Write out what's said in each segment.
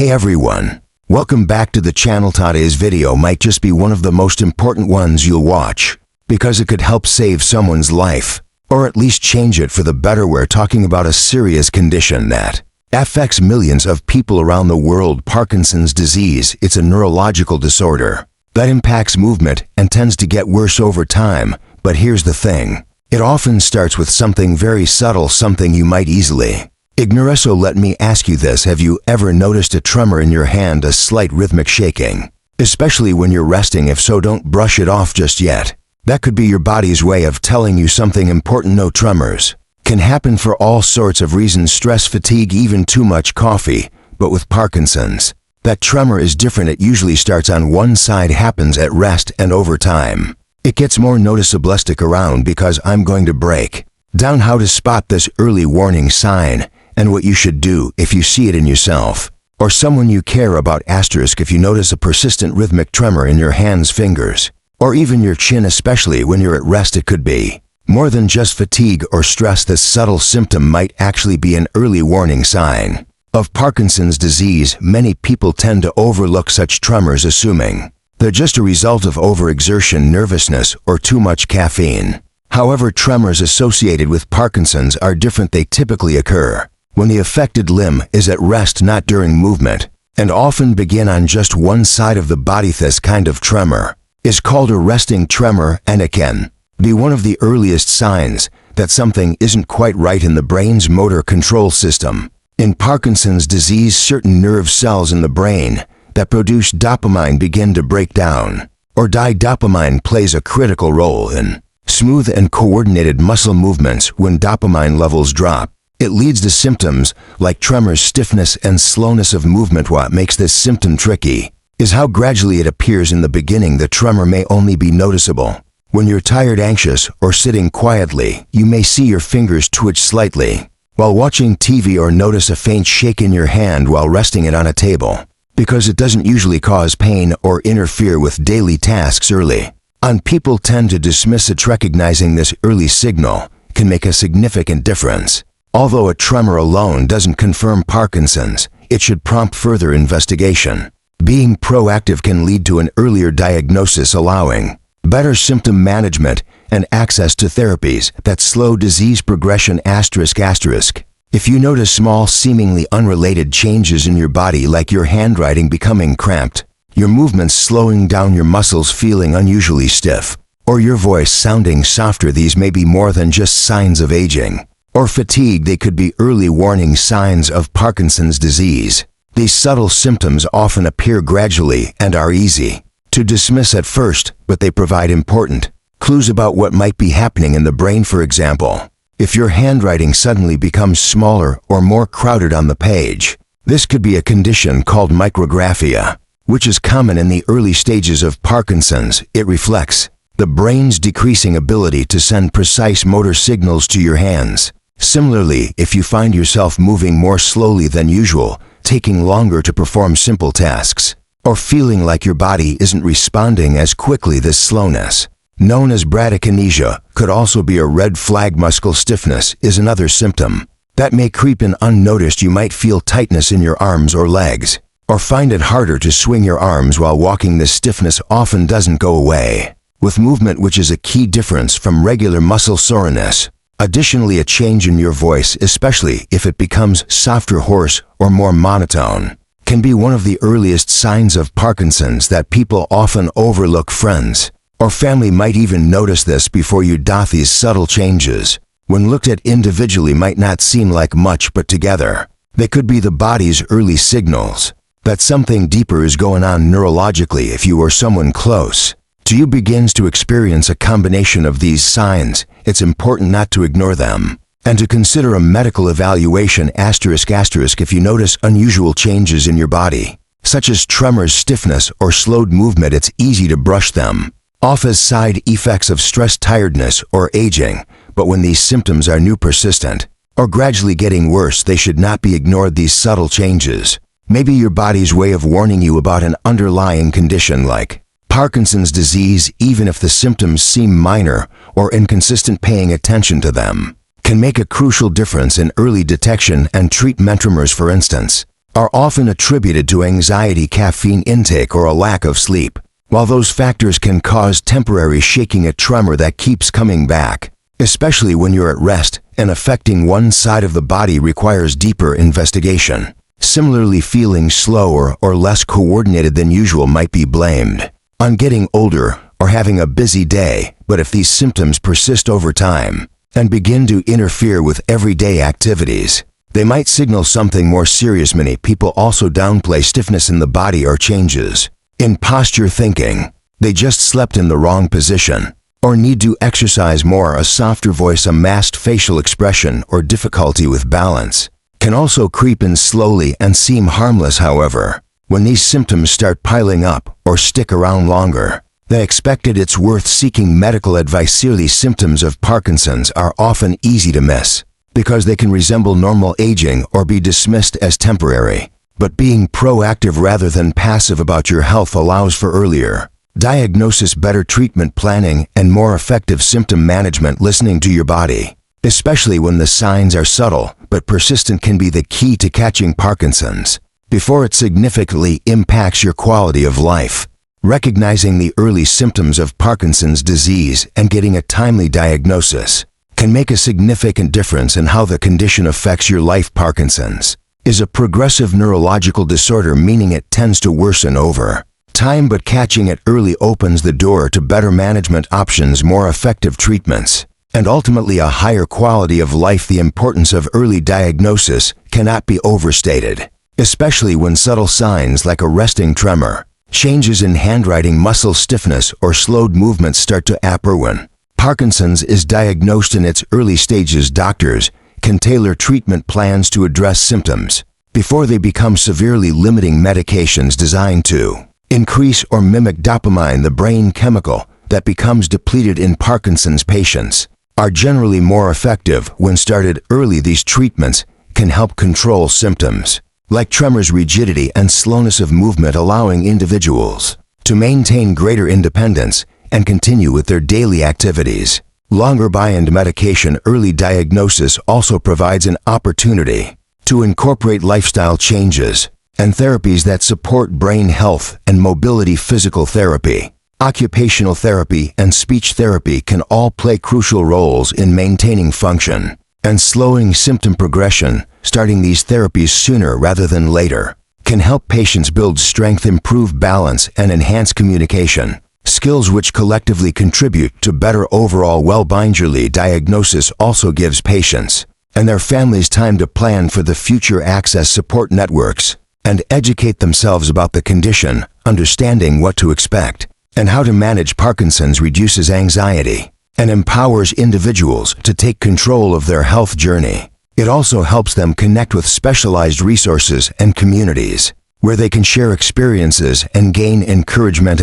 Hey everyone, welcome back to the channel. Today's video might just be one of the most important ones you'll watch, because it could help save someone's life, or at least change it for the better. We're talking about a serious condition that affects millions of people around the world. Parkinson's disease. It's a neurological disorder that impacts movement and tends to get worse over time. But here's the thing. It often starts with something very subtle, something you might easily ignore. So let me ask you this. Have you ever noticed a tremor in your hand, a slight rhythmic shaking, especially when you're resting? If so, don't brush it off just yet. That could be your body's way of telling you something important. No, tremors can happen for all sorts of reasons: stress, fatigue, even too much coffee. But with Parkinson's, that tremor is different. It usually starts on one side, happens at rest, and over time, it gets more noticeable. Stick around because I'm going to break down how to spot this early warning sign and what you should do if you see it in yourself or someone you care about. If you notice a persistent rhythmic tremor in your hands, fingers, or even your chin, especially when you're at rest, it could be more than just fatigue or stress. This subtle symptom might actually be an early warning sign of Parkinson's disease. Many people tend to overlook such tremors, assuming they're just a result of overexertion, nervousness, or too much caffeine. However, tremors associated with Parkinson's are different. They typically occur when the affected limb is at rest, not during movement, and often begin on just one side of the body. This kind of tremor is called a resting tremor, and it can be one of the earliest signs that something isn't quite right in the brain's motor control system. In Parkinson's disease, certain nerve cells in the brain that produce dopamine begin to break down or die. Dopamine plays a critical role in smooth and coordinated muscle movements. When dopamine levels drop, it leads to symptoms like tremors, stiffness, and slowness of movement. What makes this symptom tricky is how gradually it appears. In the beginning, the tremor may only be noticeable when you're tired, anxious, or sitting quietly. You may see your fingers twitch slightly while watching TV, or notice a faint shake in your hand while resting it on a table, because it doesn't usually cause pain or interfere with daily tasks early on. People tend to dismiss it. Recognizing this early signal can make a significant difference. Although a tremor alone doesn't confirm Parkinson's, it should prompt further investigation. Being proactive can lead to an earlier diagnosis, allowing better symptom management and access to therapies that slow disease progression. If you notice small, seemingly unrelated changes in your body, like your handwriting becoming cramped, your movements slowing down, your muscles feeling unusually stiff, or your voice sounding softer, these may be more than just signs of aging or fatigue. They could be early warning signs of Parkinson's disease. These subtle symptoms often appear gradually and are easy to dismiss at first, but they provide important clues about what might be happening in the brain. For example, if your handwriting suddenly becomes smaller or more crowded on the page, this could be a condition called micrographia, which is common in the early stages of Parkinson's. It reflects the brain's decreasing ability to send precise motor signals to your hands. Similarly, if you find yourself moving more slowly than usual, taking longer to perform simple tasks, or feeling like your body isn't responding as quickly, this slowness, known as bradykinesia, could also be a red flag. Muscle stiffness is another symptom that may creep in unnoticed. You might feel tightness in your arms or legs, or find it harder to swing your arms while walking. This stiffness often doesn't go away with movement, which is a key difference from regular muscle soreness. Additionally, a change in your voice, especially if it becomes softer, hoarse, or more monotone, can be one of the earliest signs of Parkinson's that people often overlook. Friends or family might even notice this before you. These subtle changes, when looked at individually, might not seem like much, but together, they could be the body's early signals that something deeper is going on neurologically. If you or someone close to you begins to experience a combination of these signs, it's important not to ignore them and to consider a medical evaluation. If you notice unusual changes in your body, such as tremors, stiffness, or slowed movement, it's easy to brush them off as side effects of stress, tiredness, or aging. But when these symptoms are new, persistent, or gradually getting worse, they should not be ignored. These subtle changes may be your body's way of warning you about an underlying condition like Parkinson's disease. Even if the symptoms seem minor or inconsistent, paying attention to them can make a crucial difference in early detection and treatment. Tremors, for instance, are often attributed to anxiety, caffeine intake, or a lack of sleep. While those factors can cause temporary shaking, a tremor that keeps coming back, especially when you're at rest, and affecting one side of the body requires deeper investigation. Similarly, feeling slower or less coordinated than usual might be blamed on getting older or having a busy day, but if these symptoms persist over time and begin to interfere with everyday activities, they might signal something more serious. Many people also downplay stiffness in the body or changes in posture, thinking they just slept in the wrong position or need to exercise more. A softer voice, a masked facial expression, or difficulty with balance can also creep in slowly and seem harmless. However, when these symptoms start piling up or stick around longer than expected, it's worth seeking medical advice. These symptoms of Parkinson's are often easy to miss because they can resemble normal aging or be dismissed as temporary. But being proactive rather than passive about your health allows for earlier diagnosis, better treatment planning, and more effective symptom management. Listening to your body, especially when the signs are subtle but persistent, can be the key to catching Parkinson's before it significantly impacts your quality of life. Recognizing the early symptoms of Parkinson's disease and getting a timely diagnosis can make a significant difference in how the condition affects your life. Parkinson's is a progressive neurological disorder, meaning it tends to worsen over time, but catching it early opens the door to better management options, more effective treatments, and ultimately a higher quality of life. The importance of early diagnosis cannot be overstated, especially when subtle signs like a resting tremor, changes in handwriting, muscle stiffness, or slowed movements start to appear. When Parkinson's is diagnosed in its early stages, doctors can tailor treatment plans to address symptoms before they become severely limiting. Medications designed to increase or mimic dopamine, the brain chemical that becomes depleted in Parkinson's patients, are generally more effective when started early. These treatments can help control symptoms like tremors, rigidity, and slowness of movement, allowing individuals to maintain greater independence and continue with their daily activities longer. Beyond medication, early diagnosis also provides an opportunity to incorporate lifestyle changes and therapies that support brain health and mobility. Physical therapy, occupational therapy, and speech therapy can all play crucial roles in maintaining function and slowing symptom progression. Starting these therapies sooner rather than later can help patients build strength, improve balance, and enhance communication skills, which collectively contribute to better overall well-being. Early diagnosis also gives patients and their families time to plan for the future, access support networks, and educate themselves about the condition. Understanding what to expect and how to manage Parkinson's reduces anxiety and empowers individuals to take control of their health journey. It also helps them connect with specialized resources and communities where they can share experiences and gain encouragement.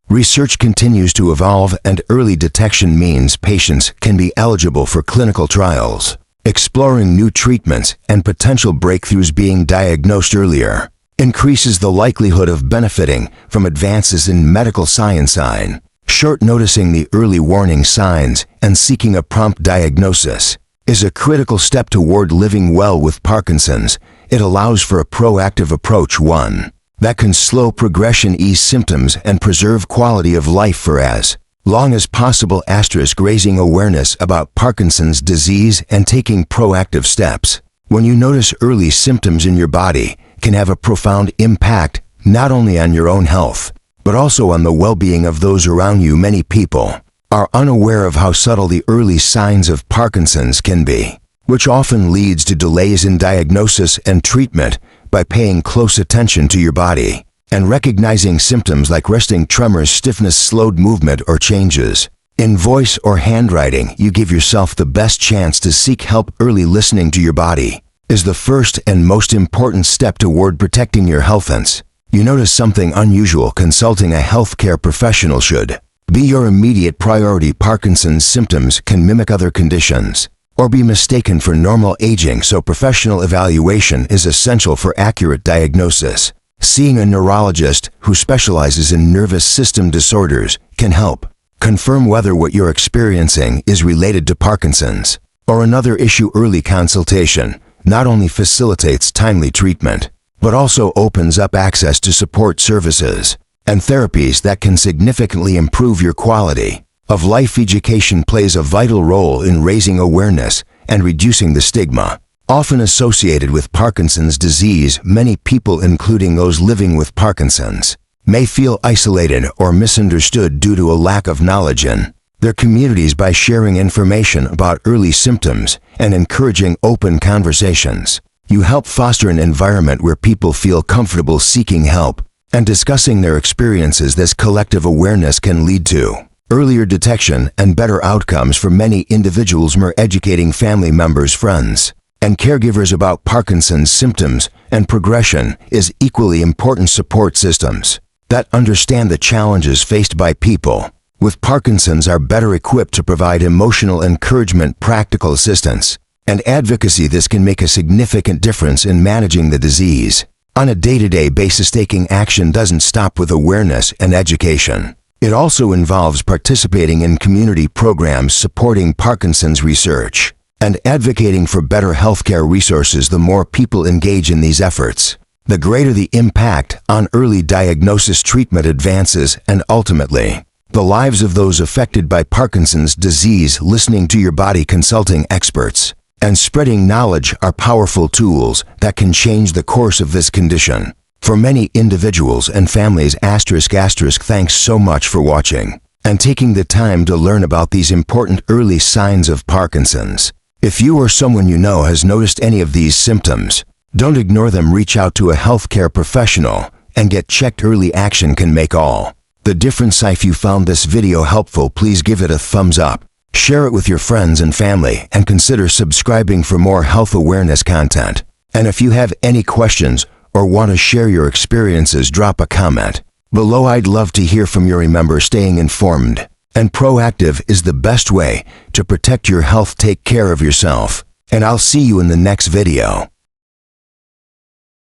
Research continues to evolve, and early detection means patients can be eligible for clinical trials, exploring new treatments and potential breakthroughs. Being diagnosed earlier increases the likelihood of benefiting from advances in medical science. Noticing the early warning signs and seeking a prompt diagnosis is a critical step toward living well with Parkinson's. It allows for a proactive approach, one that can slow progression, ease symptoms, and preserve quality of life for as long as possible. Raising awareness about Parkinson's disease and taking proactive steps when you notice early symptoms in your body can have a profound impact not only on your own health, but also on the well-being of those around you. Many people are unaware of how subtle the early signs of Parkinson's can be, which often leads to delays in diagnosis and treatment. By paying close attention to your body and recognizing symptoms like resting tremors, stiffness, slowed movement, or changes in voice or handwriting, you give yourself the best chance to seek help early. Listening to your body is the first and most important step toward protecting your health. Once you notice something unusual, consulting a healthcare professional should be your immediate priority. Parkinson's symptoms can mimic other conditions or be mistaken for normal aging, so professional evaluation is essential for accurate diagnosis. Seeing a neurologist who specializes in nervous system disorders can help confirm whether what you're experiencing is related to Parkinson's or another issue. Early consultation not only facilitates timely treatment, but also opens up access to support services and therapies that can significantly improve your quality of life. Education plays a vital role in raising awareness and reducing the stigma often associated with Parkinson's disease. Many people, including those living with Parkinson's, may feel isolated or misunderstood due to a lack of knowledge in their communities. By sharing information about early symptoms and encouraging open conversations, you help foster an environment where people feel comfortable seeking help and discussing their experiences. This collective awareness can lead to earlier detection and better outcomes for many individuals. More educating family members, friends, and caregivers about Parkinson's symptoms and progression is equally important. Support systems that understand the challenges faced by people with Parkinson's are better equipped to provide emotional encouragement, practical assistance, and advocacy. This can make a significant difference in managing the disease on a day-to-day basis. Taking action doesn't stop with awareness and education. It also involves participating in community programs, supporting Parkinson's research, and advocating for better healthcare resources. The more people engage in these efforts, the greater the impact on early diagnosis, treatment advances, and ultimately, the lives of those affected by Parkinson's disease. Listening to your body, consulting experts, and spreading knowledge are powerful tools that can change the course of this condition for many individuals and families. Thanks so much for watching and taking the time to learn about these important early signs of Parkinson's. If you or someone you know has noticed any of these symptoms, don't ignore them. Reach out to a healthcare professional and get checked. Early action can make all the difference. If you found this video helpful, please give it a thumbs up, share it with your friends and family, and consider subscribing for more health awareness content. And if you have any questions or want to share your experiences, drop a comment below. I'd love to hear from you. Remember, staying informed and proactive is the best way to protect your health. Take care of yourself, and I'll see you in the next video.